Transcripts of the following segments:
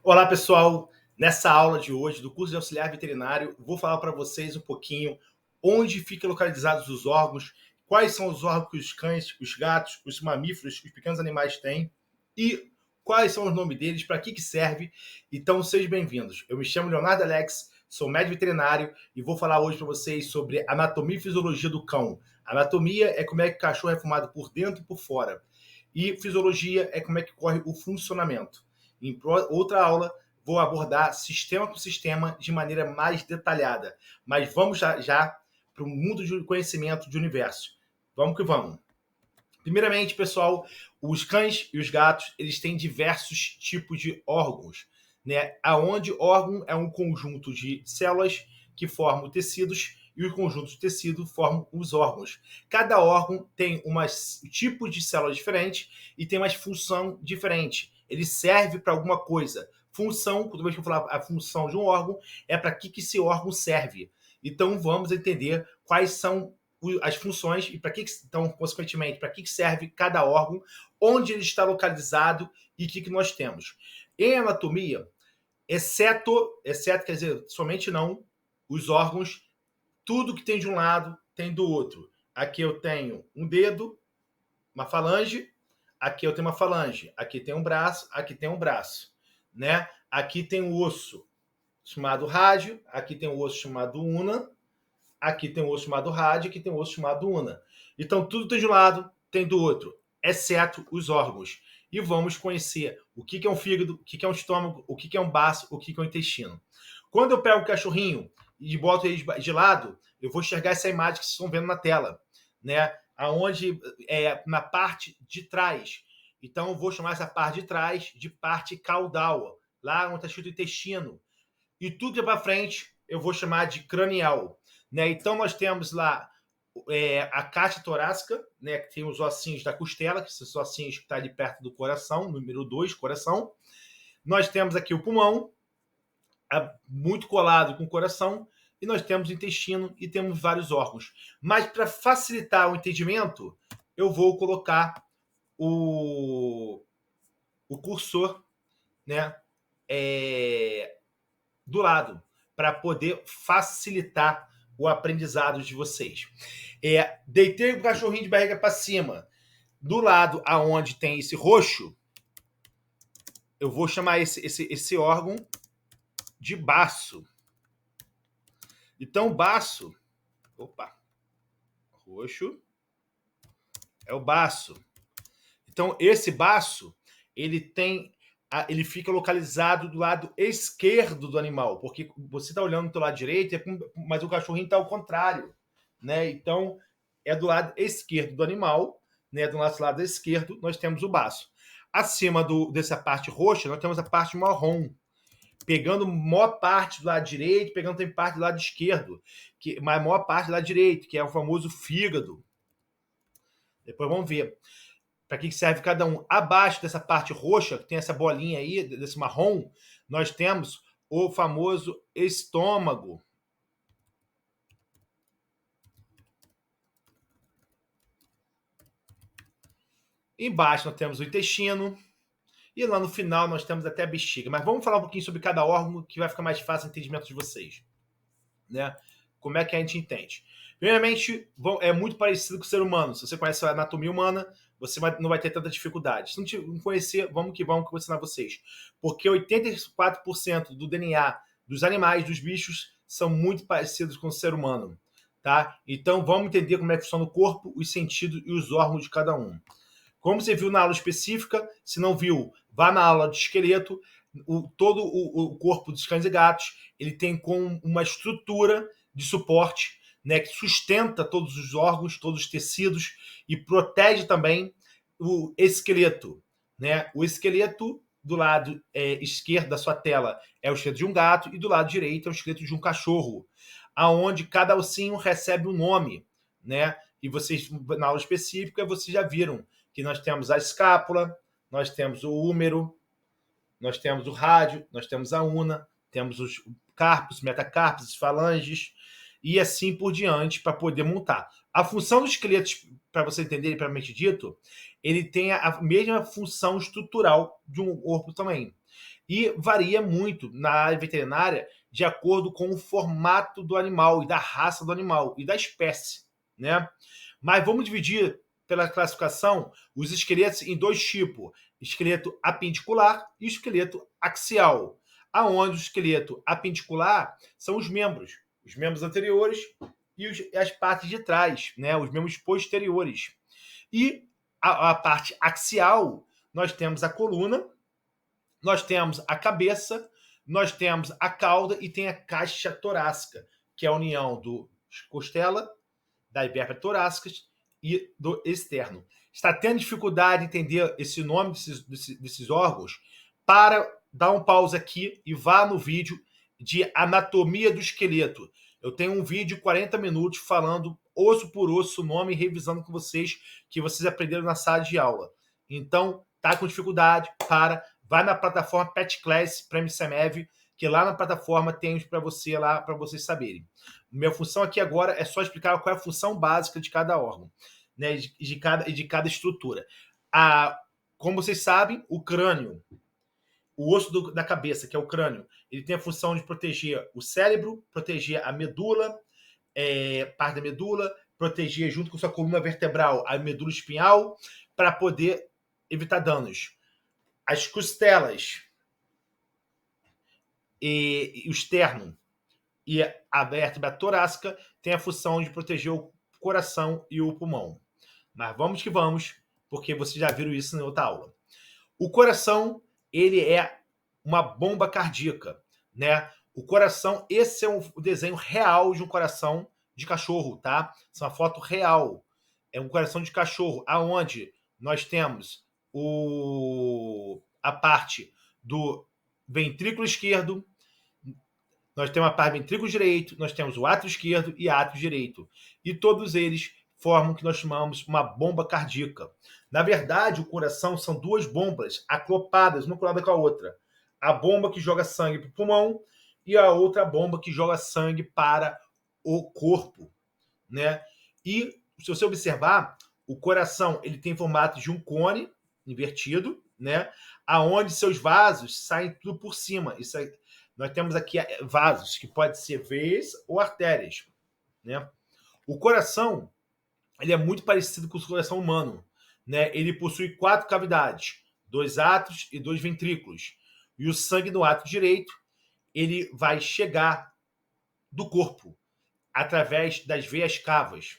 Olá, pessoal! Nessa aula de hoje do curso de auxiliar veterinário, vou falar para vocês um pouquinho onde ficam localizados os órgãos, quais são os órgãos que os cães, os gatos, os mamíferos, os pequenos animais têm e quais são os nomes deles, para que serve. Então, sejam bem-vindos. Eu me chamo Leonardo Alex, sou médico veterinário e vou falar hoje para vocês sobre anatomia e fisiologia do cão. Anatomia é como é que o cachorro é formado por dentro e por fora. E fisiologia é como é que corre o funcionamento. Em outra aula, vou abordar sistema por sistema de maneira mais detalhada. Mas vamos já para o mundo de conhecimento de universo. Vamos que vamos. Primeiramente, pessoal, os cães e os gatos, eles têm diversos tipos de órgãos, né? Aonde órgão é um conjunto de células que formam tecidos e o conjunto de tecido formam os órgãos. Cada órgão tem um tipo de célula diferente e tem uma função diferente. Ele serve para alguma coisa. Função, toda vez que eu falar a função de um órgão, é para que esse órgão serve. Então, vamos entender quais são as funções e para que, então, consequentemente, para que serve cada órgão, onde ele está localizado e o que nós temos. Em anatomia, exceto, quer dizer, somente não, os órgãos, tudo que tem de um lado tem do outro. Aqui eu tenho um dedo, uma falange, aqui eu tenho uma falange, aqui tem um braço, aqui tem um braço, né? Aqui tem um osso chamado rádio, aqui tem um osso chamado una, aqui tem um osso chamado rádio, aqui tem um osso chamado una. Então, tudo tem de um lado, tem do outro, exceto os órgãos. E vamos conhecer o que é um fígado, o que é um estômago, o que é um baço, o que é um intestino. Quando eu pego o cachorrinho e boto ele de lado, eu vou enxergar essa imagem que vocês estão vendo na tela, né? Aonde na parte de trás. Então, eu vou chamar essa parte de trás de parte caudal, lá onde está escrito intestino. E tudo que é para frente, eu vou chamar de cranial. Né? Então, nós temos lá a caixa torácica, né, que tem os ossinhos da costela, que são os ossinhos que estão ali perto do coração, número 2, coração. Nós temos aqui o pulmão, muito colado com o coração, e nós temos o intestino e temos vários órgãos. Mas, para facilitar o entendimento, eu vou colocar o cursor, né, do lado, para poder facilitar o aprendizado de vocês. Deitei o cachorrinho de barriga para cima. Do lado aonde tem esse roxo, eu vou chamar esse órgão de baço. Então, baço, roxo é o baço. Então, esse baço, ele fica localizado do lado esquerdo do animal, porque você está olhando do lado direito, mas o cachorrinho está ao contrário, né? Então, é do lado esquerdo do animal, né? Do nosso lado esquerdo, nós temos o baço. Acima dessa parte roxa, nós temos a parte marrom, pegando maior parte do lado direito, pegando também parte do lado esquerdo, mas a maior parte do lado direito, que é o famoso fígado. Depois vamos ver para que serve cada um. Abaixo dessa parte roxa, que tem essa bolinha aí, desse marrom, nós temos o famoso estômago. Embaixo nós temos o intestino. E lá no final nós temos até a bexiga. Mas vamos falar um pouquinho sobre cada órgão, que vai ficar mais fácil o entendimento de vocês. Né? Como é que a gente entende? Primeiramente, é muito parecido com o ser humano. Se você conhece a anatomia humana, você não vai ter tanta dificuldade. Se não conhecer, vamos que vou ensinar vocês. Porque 84% do DNA dos animais, dos bichos, são muito parecidos com o ser humano. Tá? Então, vamos entender como é que funciona o corpo, os sentidos e os órgãos de cada um. Como você viu na aula específica, se não viu, vá na aula de esqueleto. Todo o corpo dos cães e gatos, ele tem com uma estrutura de suporte, né, que sustenta todos os órgãos, todos os tecidos e protege também o esqueleto. Né? O esqueleto do lado esquerdo da sua tela é o esqueleto de um gato e do lado direito é o esqueleto de um cachorro, aonde cada ossinho recebe um nome. Né? E vocês, na aula específica, vocês já viram que nós temos a escápula, nós temos o húmero, nós temos o rádio, nós temos a una, temos os carpos, metacarpos, falanges, e assim por diante, para poder montar. A função do esqueleto, para você entender, propriamente dito, ele tem a mesma função estrutural de um corpo também. E varia muito na área veterinária de acordo com o formato do animal e da raça do animal e da espécie, né? Mas vamos dividir pela classificação os esqueletos em dois tipos: esqueleto apendicular e esqueleto axial. Aonde o esqueleto apendicular são os membros anteriores e as partes de trás, né? Os membros posteriores. E a parte axial, nós temos a coluna, nós temos a cabeça, nós temos a cauda e tem a caixa torácica, que é a união do costela, das vértebras torácicas e do externo. Está tendo dificuldade de entender esse nome desses órgãos? Para dar um pause aqui e vá no vídeo de anatomia do esqueleto. Eu tenho um vídeo de 40 minutos falando osso por osso o nome e revisando com vocês que vocês aprenderam na sala de aula. Então, tá com dificuldade, vai na plataforma Pet Class Prêmio CEMEV, que lá na plataforma tem para você lá para vocês saberem. Minha função aqui agora é só explicar qual é a função básica de cada órgão, né, de cada estrutura. Como vocês sabem, o crânio, o osso da cabeça, que é o crânio, ele tem a função de proteger o cérebro, proteger a medula, parte da medula, proteger junto com sua coluna vertebral a medula espinhal, para poder evitar danos. As costelas e o externo e a vértebra torácica tem a função de proteger o coração e o pulmão. Mas vamos que vamos, porque vocês já viram isso na outra aula. O coração, ele é uma bomba cardíaca, né? O coração, esse é o desenho real de um coração de cachorro, tá? Essa é uma foto real. É um coração de cachorro, aonde nós temos a parte do ventrículo esquerdo, nós temos a parte do ventrículo direito, nós temos o átrio esquerdo e átrio direito. E todos eles formam o que nós chamamos uma bomba cardíaca. Na verdade, o coração são duas bombas aclopadas, uma colada com a outra. A bomba que joga sangue para o pulmão e a outra bomba que joga sangue para o corpo, né? E se você observar, o coração ele tem formato de um cone invertido, né? Aonde seus vasos saem tudo por cima. Isso é, nós temos aqui vasos que podem ser veias ou artérias, né? O coração ele é muito parecido com o coração humano, né? Ele possui 4 cavidades, 2 átrios e 2 ventrículos. E o sangue no átrio direito ele vai chegar do corpo através das veias cavas.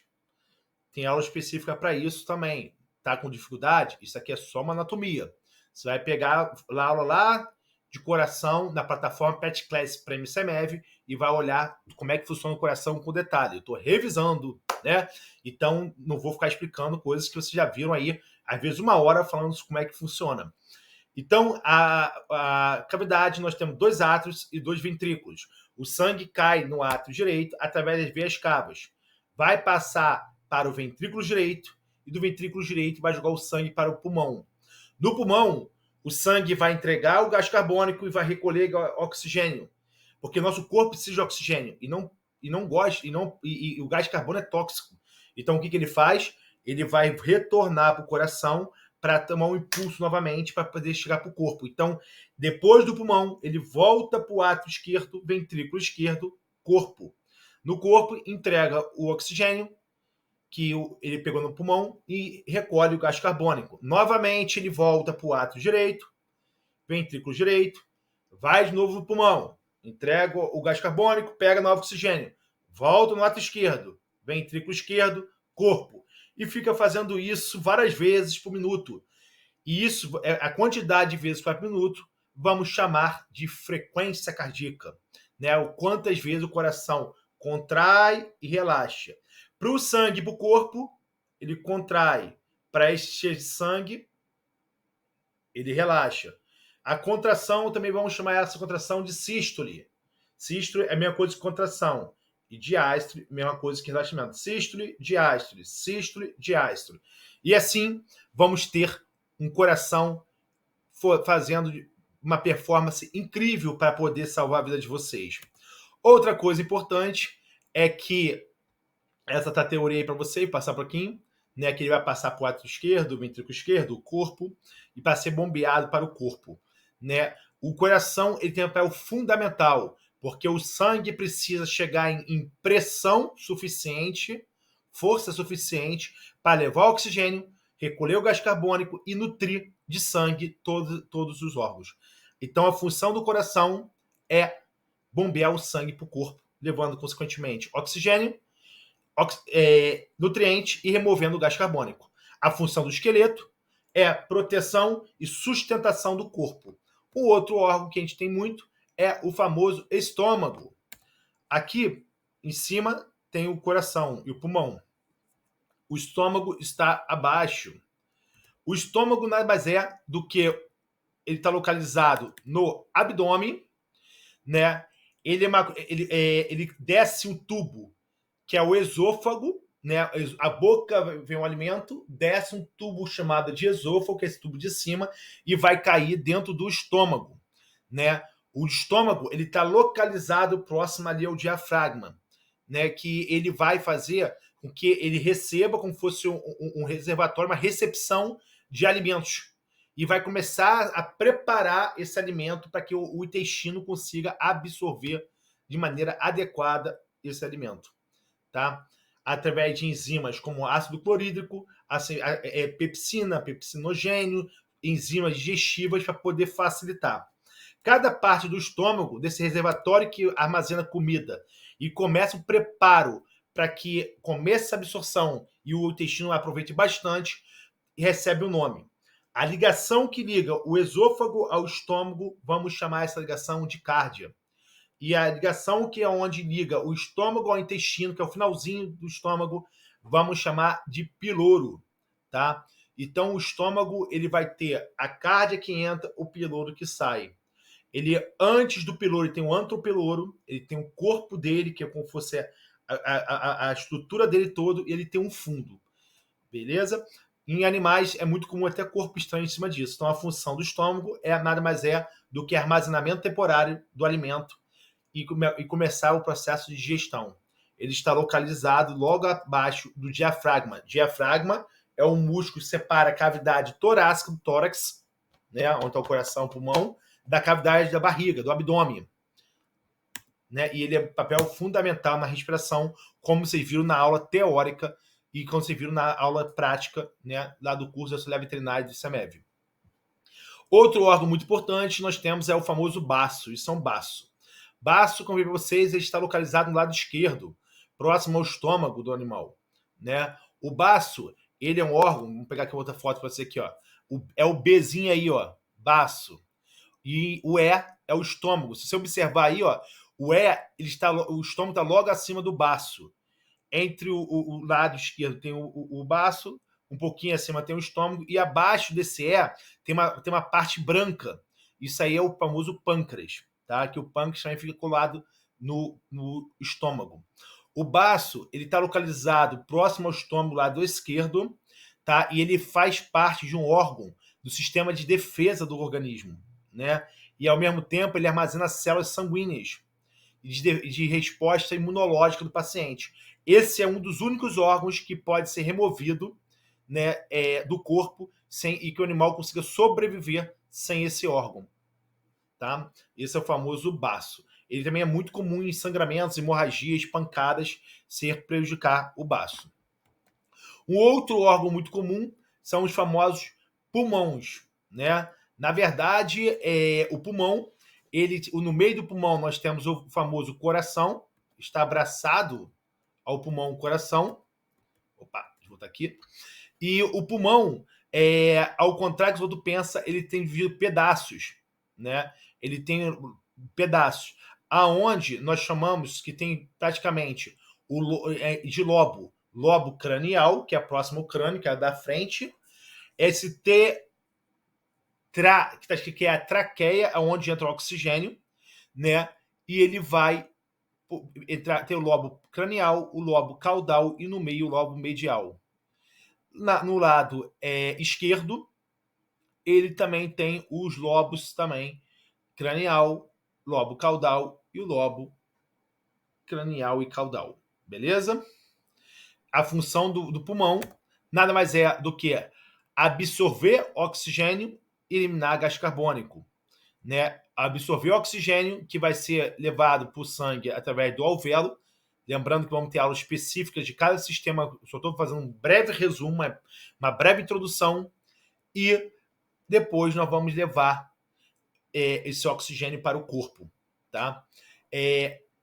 Tem aula específica para isso também. Tá com dificuldade? Isso aqui é só uma anatomia. Você vai pegar a aula lá de coração na plataforma Pet Class Prêmio CEMEV e vai olhar como é que funciona o coração com detalhe. Eu estou revisando, né? Então, não vou ficar explicando coisas que vocês já viram aí, às vezes 1 hora falando como é que funciona. Então, a cavidade, nós temos 2 átrios e 2 ventrículos. O sangue cai no átrio direito através das veias cavas. Vai passar para o ventrículo direito e do ventrículo direito vai jogar o sangue para o pulmão. No pulmão, o sangue vai entregar o gás carbônico e vai recolher oxigênio, porque nosso corpo precisa de oxigênio e não gosta e o gás carbônico é tóxico. Então o que ele faz? Ele vai retornar para o coração para tomar um impulso novamente para poder chegar para o corpo. Então, depois do pulmão, ele volta para o átrio esquerdo, ventrículo esquerdo, corpo. No corpo, entrega o oxigênio que ele pegou no pulmão e recolhe o gás carbônico. Novamente, ele volta para o átrio direito, ventrículo direito, vai de novo no pulmão, entrega o gás carbônico, pega novo oxigênio, volta no átrio esquerdo, ventrículo esquerdo, corpo. E fica fazendo isso várias vezes por minuto. E isso, a quantidade de vezes por minuto, vamos chamar de frequência cardíaca, né? O quantas vezes o coração contrai e relaxa. Para o sangue para o corpo, ele contrai. Para encher de sangue, ele relaxa. A contração, também vamos chamar essa contração de sístole. Sístole é a mesma coisa que contração. E diástole, mesma coisa que relaxamento. Sístole, diástole, sístole, diástole. E assim, vamos ter um coração fazendo uma performance incrível para poder salvar a vida de vocês. Outra coisa importante é que essa tá a teoria aí para você, passar por aqui, né? Que ele vai passar para o átrio esquerdo, o ventrículo esquerdo, o corpo, e para ser bombeado para o corpo, né? O coração ele tem um papel fundamental, porque o sangue precisa chegar em pressão suficiente, força suficiente para levar o oxigênio, recolher o gás carbônico e nutrir de sangue todos os órgãos. Então, a função do coração é bombear o sangue para o corpo, levando, consequentemente, oxigênio, nutriente e removendo o gás carbônico. A função do esqueleto é proteção e sustentação do corpo. O outro órgão que a gente tem muito é o famoso estômago. Aqui em cima tem o coração e o pulmão. O estômago está abaixo. O estômago nada mais é do que ele está localizado no abdômen, né? Ele desce um tubo que é o esôfago, né? A boca vem um alimento, desce um tubo chamado de esôfago, que é esse tubo de cima, e vai cair dentro do estômago, né? O estômago ele está localizado próximo ali ao diafragma, né? Que ele vai fazer com que ele receba como fosse um reservatório, uma recepção de alimentos. E vai começar a preparar esse alimento para que o intestino consiga absorver de maneira adequada esse alimento, tá? Através de enzimas como ácido clorídrico, pepsina, pepsinogênio, enzimas digestivas para poder facilitar. Cada parte do estômago, desse reservatório que armazena comida, e começa o preparo para que comece a absorção e o intestino aproveite bastante, e recebe o nome. A ligação que liga o esôfago ao estômago, vamos chamar essa ligação de cárdia. E a ligação que é onde liga o estômago ao intestino, que é o finalzinho do estômago, vamos chamar de piloro, tá? Então o estômago ele vai ter a cárdia que entra, o piloro que sai. Ele antes do piloro ele tem o antropiloro, ele tem o corpo dele que é como se fosse a estrutura dele todo, e ele tem um fundo, beleza? Em animais é muito comum até corpo estranho em cima disso. Então a função do estômago nada mais é do que armazenamento temporário do alimento e começar o processo de digestão. Ele está localizado logo abaixo do diafragma. Diafragma é um músculo que separa a cavidade torácica do tórax, né, onde está o coração, o pulmão, da cavidade da barriga, do abdômen. Né? E ele é um papel fundamental na respiração, como vocês viram na aula teórica e como vocês viram na aula prática, né, lá do curso de auxiliar veterinário do CEMEV. Outro órgão muito importante nós temos é o famoso baço, isso é um baço. Baço, como eu vi para vocês, ele está localizado no lado esquerdo, próximo ao estômago do animal, né? O baço, ele é um órgão, vamos pegar aqui outra foto para você aqui, ó. É o Bzinho aí, ó, baço. E o E é o estômago. Se você observar aí, ó, o estômago está logo acima do baço. Entre o lado esquerdo tem o baço, um pouquinho acima tem o estômago, e abaixo desse E tem uma parte branca. Isso aí é o famoso pâncreas, tá? Que o pâncreas também fica colado no estômago. O baço, ele está localizado próximo ao estômago, lado esquerdo, tá? E ele faz parte de um órgão do sistema de defesa do organismo, né? E ao mesmo tempo ele armazena células sanguíneas de resposta imunológica do paciente. Esse é um dos únicos órgãos que pode ser removido, né, do corpo e que o animal consiga sobreviver sem esse órgão. Tá? Esse é o famoso baço. Ele também é muito comum em sangramentos, hemorragias, pancadas, prejudicar o baço. Um outro órgão muito comum são os famosos pulmões, né? Na verdade, o pulmão, no meio do pulmão nós temos o famoso coração, está abraçado ao pulmão o coração. Opa, deixa eu voltar aqui. E o pulmão, ao contrário do que o outro pensa, ele tem pedaços, né? Ele tem pedaços, aonde nós chamamos que tem praticamente de lobo cranial, que é próximo ao crânio, que é da frente, esse que é a traqueia, onde entra o oxigênio, né? E ele vai ter o lobo cranial, o lobo caudal e no meio o lobo medial. No lado esquerdo, ele também tem os lobos também cranial, lobo caudal e o lobo cranial e caudal. Beleza? A função do pulmão nada mais é do que absorver oxigênio e eliminar gás carbônico. né, absorver o oxigênio que vai ser levado para o sangue através do alvéolo. Lembrando que vamos ter aulas específicas de cada sistema, só estou fazendo um breve resumo, uma breve introdução, e depois nós vamos levar esse oxigênio para o corpo. Tá?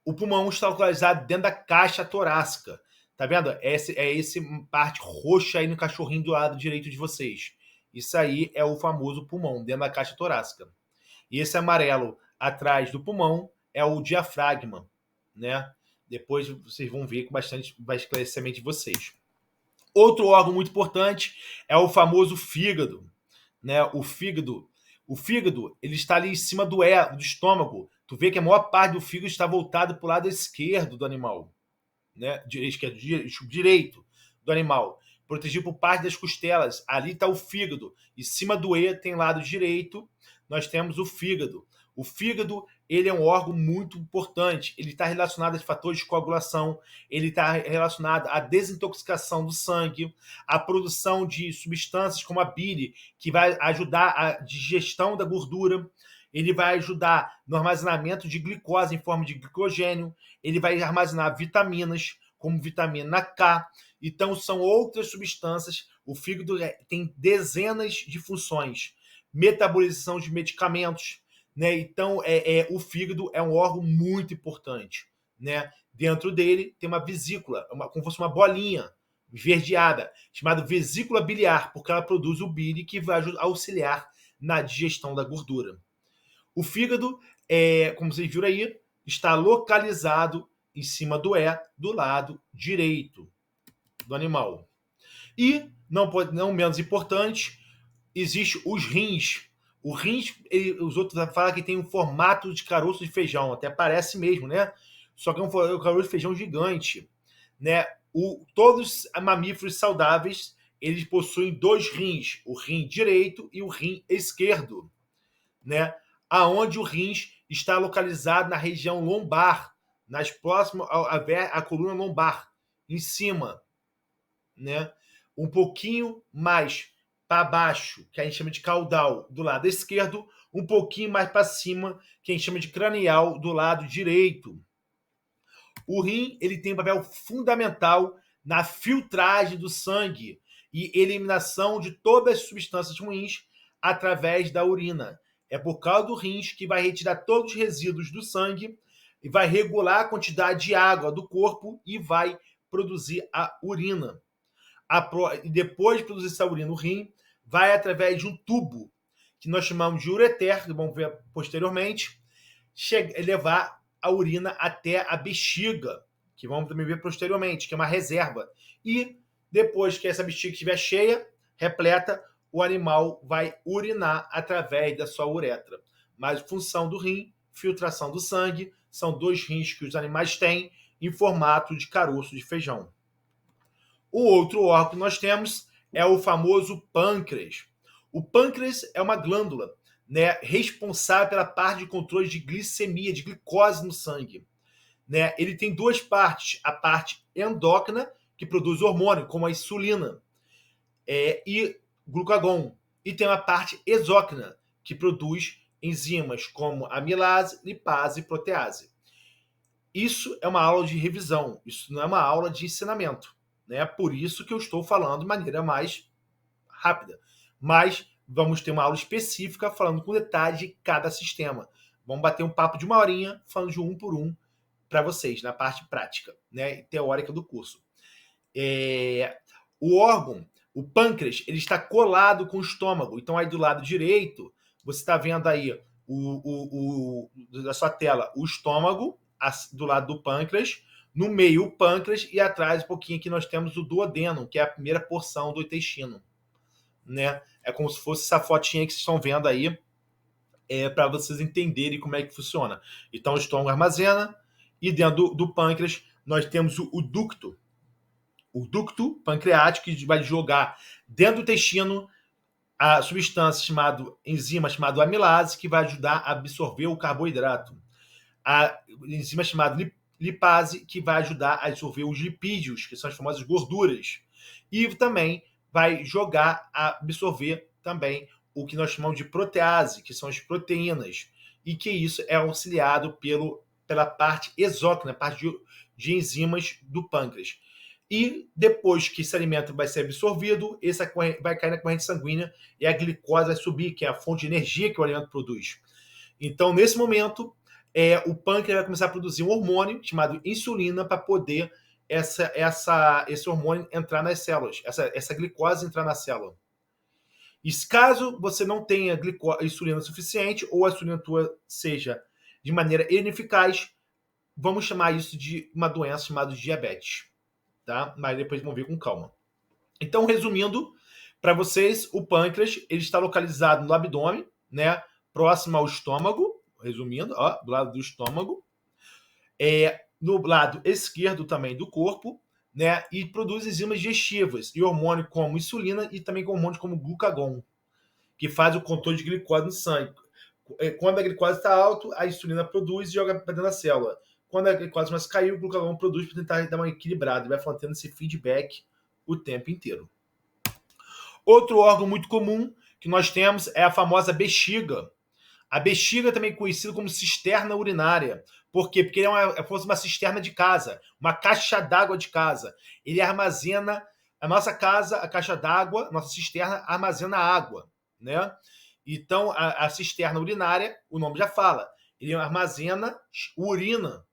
O pulmão está localizado dentro da caixa torácica. Tá vendo? Essa parte roxa aí no cachorrinho do lado direito de vocês. Isso aí é o famoso pulmão, dentro da caixa torácica. E esse amarelo atrás do pulmão é o diafragma, né? Depois vocês vão ver com bastante esclarecimento de vocês. Outro órgão muito importante é o famoso fígado, né? O fígado, ele está ali em cima do estômago. Tu vê que a maior parte do fígado está voltado para o lado esquerdo do animal, né? Direito do animal, protegido por parte das costelas. Ali está o fígado. Em cima do tem lado direito, nós temos o fígado. O fígado, ele é um órgão muito importante. Ele está relacionado a fatores de coagulação, ele está relacionado à desintoxicação do sangue, à produção de substâncias como a bile, que vai ajudar a digestão da gordura. Ele vai ajudar no armazenamento de glicose em forma de glicogênio. Ele vai armazenar vitaminas, como vitamina K. Então, são outras substâncias. O fígado tem dezenas de funções. Metabolização de medicamentos, né? Então, o fígado é um órgão muito importante, né? Dentro dele tem uma vesícula, como se fosse uma bolinha esverdeada, chamada vesícula biliar, porque ela produz o bile que vai auxiliar na digestão da gordura. O fígado, como vocês viram aí, está localizado em cima do lado direito do animal. E, não menos importante, existe os rins. O rins, os outros falam que tem um formato de caroço de feijão, até parece mesmo, né? Só que é um caroço de feijão gigante, né? Todos os mamíferos saudáveis, eles possuem dois rins, o rim direito e o rim esquerdo, né? Aonde o rins está localizado na região lombar, próximas à coluna lombar, em cima, né? Um pouquinho mais para baixo, que a gente chama de caudal, do lado esquerdo, um pouquinho mais para cima, que a gente chama de cranial, do lado direito. O rim, ele tem um papel fundamental na filtragem do sangue e eliminação de todas as substâncias ruins através da urina. É por causa do rins que vai retirar todos os resíduos do sangue e vai regular a quantidade de água do corpo e vai produzir a urina. Depois de produzir essa urina, o rim vai através de um tubo, que nós chamamos de ureter, que vamos ver posteriormente, levar a urina até a bexiga, que vamos também ver posteriormente, que é uma reserva. E depois que essa bexiga estiver cheia, repleta, o animal vai urinar através da sua uretra. Mas função do rim, filtração do sangue, são dois rins que os animais têm em formato de caroço de feijão. O outro órgão que nós temos é o famoso pâncreas. O pâncreas é uma glândula, né, responsável pela parte de controle de glicemia, de glicose no sangue. Né? Ele tem duas partes, a parte endócrina, que produz hormônio, como a insulina, e glucagon. E tem a parte exócrina, que produz enzimas como amilase, lipase e protease. Isso é uma aula de revisão, isso não é uma aula de ensinamento. Né? Por isso que eu estou falando de maneira mais rápida. Mas vamos ter uma aula específica falando com detalhes de cada sistema. Vamos bater um papo de uma horinha falando de um por um para vocês, na parte prática, né, teórica do curso. O órgão, o pâncreas, ele está colado com o estômago. Então, aí do lado direito, você está vendo aí da sua tela o estômago, do lado do pâncreas, no meio o pâncreas e atrás um pouquinho aqui nós temos o duodeno, que é a primeira porção do intestino. Né? É como se fosse essa fotinha que vocês estão vendo aí, para vocês entenderem como é que funciona. Então, o estômago armazena, e dentro do pâncreas nós temos o ducto pancreático, que vai jogar dentro do intestino a substância enzima chamada amilase, que vai ajudar a absorver o carboidrato. A enzima chamada lipase, que vai ajudar a absorver os lipídios, que são as famosas gorduras. E também vai absorver também o que nós chamamos de protease, que são as proteínas, e que isso é auxiliado pela parte exócrina, parte de enzimas do pâncreas. E depois que esse alimento vai ser absorvido, vai cair na corrente sanguínea e a glicose vai subir, que é a fonte de energia que o alimento produz. Então, nesse momento, o pâncreas vai começar a produzir um hormônio chamado insulina para poder esse hormônio entrar nas células, essa glicose entrar na célula. E caso você não tenha insulina suficiente ou a insulina tua seja de maneira ineficaz, vamos chamar isso de uma doença chamada diabetes. Tá? Mas depois vamos ver com calma. Então, resumindo, para vocês, o pâncreas ele está localizado no abdômen, né? Próximo ao estômago, resumindo, ó, do lado do estômago, no lado esquerdo também do corpo, né? E produz enzimas digestivas e hormônio como insulina e também hormônios como glucagon, que faz o controle de glicose no sangue. Quando a glicose está alta, a insulina produz e joga para dentro da célula. Quando a glicose começa a cair, o glucagon produz para tentar dar uma equilibrada. Ele vai mantendo esse feedback o tempo inteiro. Outro órgão muito comum que nós temos é a famosa bexiga. A bexiga também é conhecida como cisterna urinária. Por quê? Porque ele é uma cisterna de casa, uma caixa d'água de casa. Ele armazena, a nossa casa, a caixa d'água, a nossa cisterna armazena água, né? Então, a cisterna urinária, o nome já fala, ele armazena urina.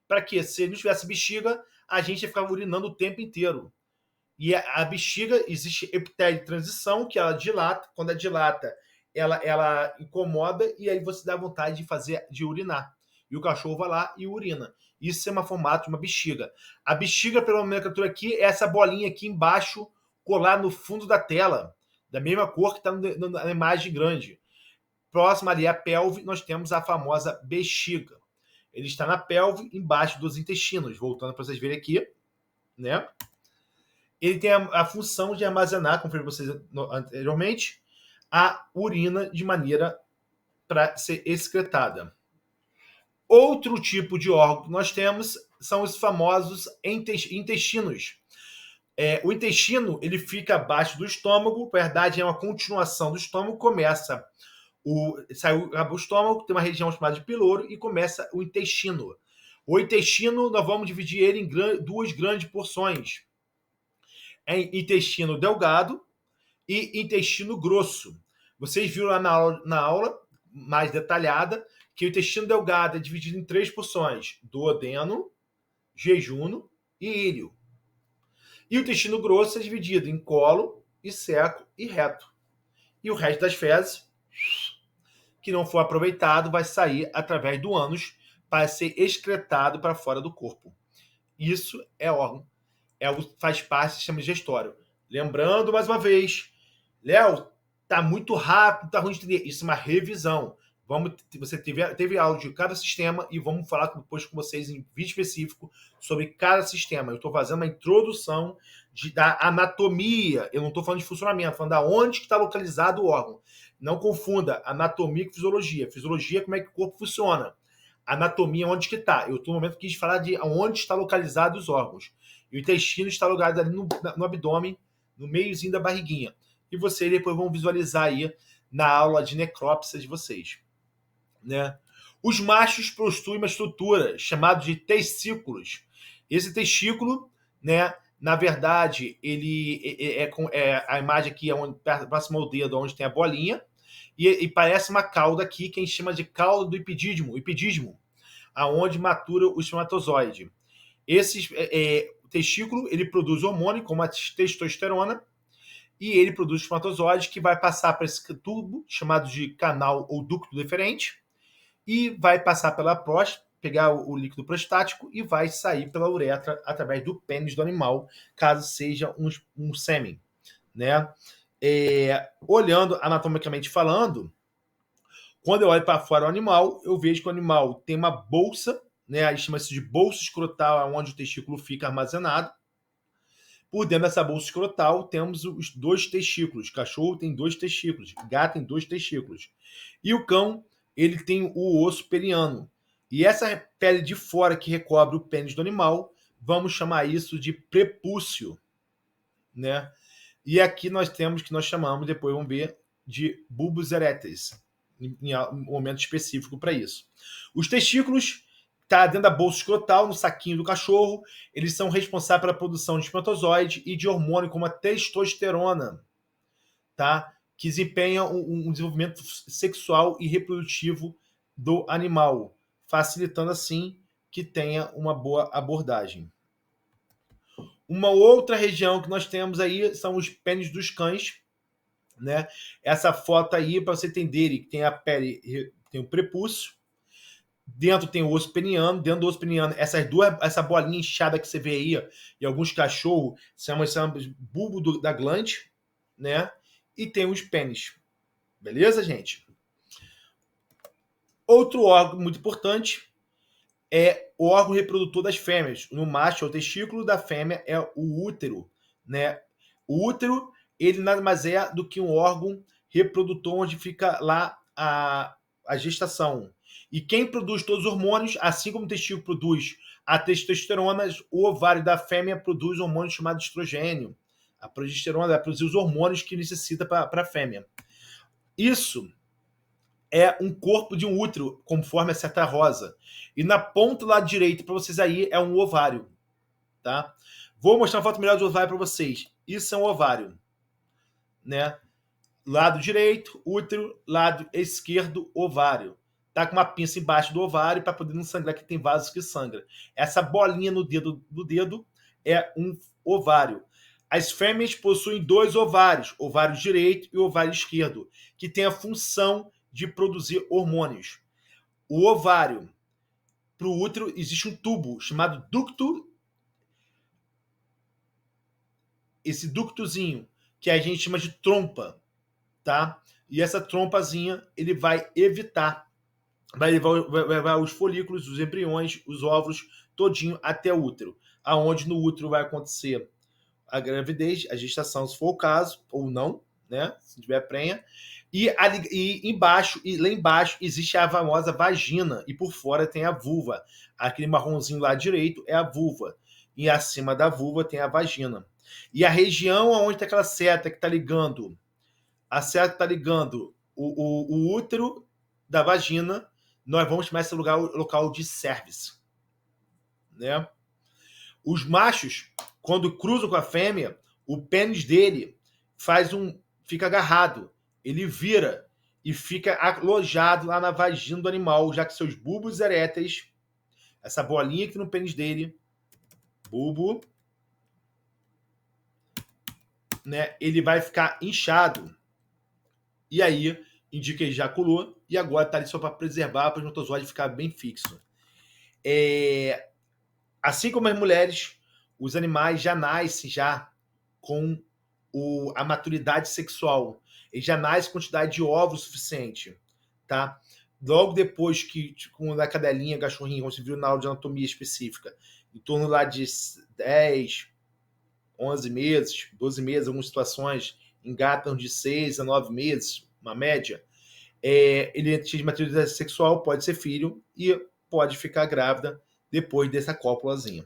Para quê? Se não tivesse bexiga, a gente ia ficar urinando o tempo inteiro. E a bexiga, existe epitélio de transição, que ela dilata. Quando ela dilata, ela incomoda e aí você dá vontade de urinar. E o cachorro vai lá e urina. Isso é um formato de uma bexiga. A bexiga, pela nomenclatura aqui, é essa bolinha aqui embaixo, colar no fundo da tela, da mesma cor que está na imagem grande. Próximo ali à pelve, nós temos a famosa bexiga. Ele está na pelve, embaixo dos intestinos. Voltando para vocês verem aqui, né? Ele tem a função de armazenar, como falei para vocês anteriormente, a urina de maneira para ser excretada. Outro tipo de órgão que nós temos são os famosos intestinos. O intestino ele fica abaixo do estômago, na verdade é uma continuação do estômago, começa acaba o estômago, tem uma região chamada de piloro e começa o intestino. O intestino, nós vamos dividir ele em duas grandes porções. Intestino delgado e intestino grosso. Vocês viram lá na aula mais detalhada que o intestino delgado é dividido em 3 porções: duodeno, jejuno e íleo. E o intestino grosso é dividido em colo, e seco e reto. E o resto das fezes, que não for aproveitado, vai sair através do ânus para ser excretado para fora do corpo. Isso é órgão. Faz parte do sistema digestório. Lembrando, mais uma vez, Léo, tá muito rápido, tá ruim de entender. Isso é uma revisão. Você teve áudio de cada sistema e vamos falar depois com vocês em vídeo específico sobre cada sistema. Eu estou fazendo uma introdução da anatomia. Eu não estou falando de funcionamento, falando de onde está localizado o órgão. Não confunda anatomia com fisiologia. Fisiologia é como é que o corpo funciona. Anatomia é onde que está. Eu estou no momento que quis falar de onde está localizado os órgãos. E o intestino está localizado ali no abdômen, no meiozinho da barriguinha. E vocês depois vão visualizar aí na aula de necrópsia de vocês. Né? Os machos possuem uma estrutura chamada de testículos. Esse testículo, né, na verdade, ele a imagem aqui é próximo ao dedo, onde tem a bolinha, e parece uma cauda aqui, que a gente chama de cauda do epidídimo, aonde matura o espermatozoide. Esse testículo ele produz hormônio, como a testosterona, e ele produz espermatozoide que vai passar para esse tubo, chamado de canal ou ducto deferente, e vai passar pela próstata, pegar o líquido prostático e vai sair pela uretra através do pênis do animal, caso seja um sêmen. Né? Olhando anatomicamente falando, quando eu olho para fora o animal, eu vejo que o animal tem uma bolsa, né? Chama-se de bolsa escrotal, onde o testículo fica armazenado. Por dentro dessa bolsa escrotal, temos os 2 testículos. O cachorro tem 2 testículos, o gato tem 2 testículos. E o cão, ele tem o osso periano. E essa pele de fora que recobre o pênis do animal, vamos chamar isso de prepúcio. Né? E aqui nós temos que nós chamamos, depois vamos ver, de bulbos eréteis, em um momento específico para isso. Os testículos tá dentro da bolsa escrotal, no saquinho do cachorro. Eles são responsáveis pela produção de espermatozoide e de hormônio como a testosterona, tá? Que desempenham um desenvolvimento sexual e reprodutivo do animal, facilitando assim que tenha uma boa abordagem. Uma outra região que nós temos aí são os pênis dos cães, né? Essa foto aí, para você entenderem, que tem a pele, tem o prepúcio, dentro tem o osso peniano, dentro do osso peniano, essa bolinha inchada que você vê aí, e alguns cachorros, são bulbo da glande, né? E tem os pênis. Beleza, gente? Outro órgão muito importante é o órgão reprodutor das fêmeas. No macho é o testículo, da fêmea é o útero, né? O útero, ele nada mais é do que um órgão reprodutor onde fica lá a gestação. E quem produz todos os hormônios, assim como o testículo produz a testosterona, o ovário da fêmea produz um hormônio chamado estrogênio. A progesterona vai produzir os hormônios que necessita para a fêmea. Isso é um corpo de um útero, conforme a seta rosa. E na ponta do lado direito, para vocês aí, é um ovário. Tá? Vou mostrar uma foto melhor do ovário para vocês. Isso é um ovário. Né? Lado direito, útero. Lado esquerdo, ovário. Tá com uma pinça embaixo do ovário para poder não sangrar, que tem vasos que sangram. Essa bolinha no dedo do dedo é um ovário. As fêmeas possuem 2 ovários, ovário direito e ovário esquerdo, que tem a função de produzir hormônios. O ovário, para o útero, existe um tubo chamado ducto. Esse ductozinho, que a gente chama de trompa, tá? E essa trompazinha, ele vai levar os folículos, os embriões, os óvulos, todinho até o útero, aonde no útero vai acontecer a gravidez, a gestação, se for o caso, ou não, né? Se tiver prenha. E lá embaixo existe a famosa vagina, e por fora tem a vulva. Aquele marronzinho lá direito é a vulva. E acima da vulva tem a vagina. E a região onde está aquela seta que está ligando, a seta está ligando o útero da vagina, nós vamos chamar esse lugar o local de cervix. Né? Os machos, quando cruzam com a fêmea, o pênis dele fica agarrado, ele vira e fica alojado lá na vagina do animal, já que seus bulbos eréteis, essa bolinha aqui no pênis dele, bulbo, né, ele vai ficar inchado. E aí indica que ejaculou e agora está ali só para preservar, para o espermatozoide ficar bem fixo. Assim como as mulheres, os animais já nascem já com a maturidade sexual. Ele já nasce com quantidade de ovos suficiente, tá? Logo depois que, com a cadelinha, cachorrinho, como você viu na aula de anatomia específica, em torno lá de 10, 11 meses, 12 meses, algumas situações engatam de 6 a 9 meses, uma média, ele atinge maturidade sexual, pode ser filho e pode ficar grávida depois dessa cópulazinha.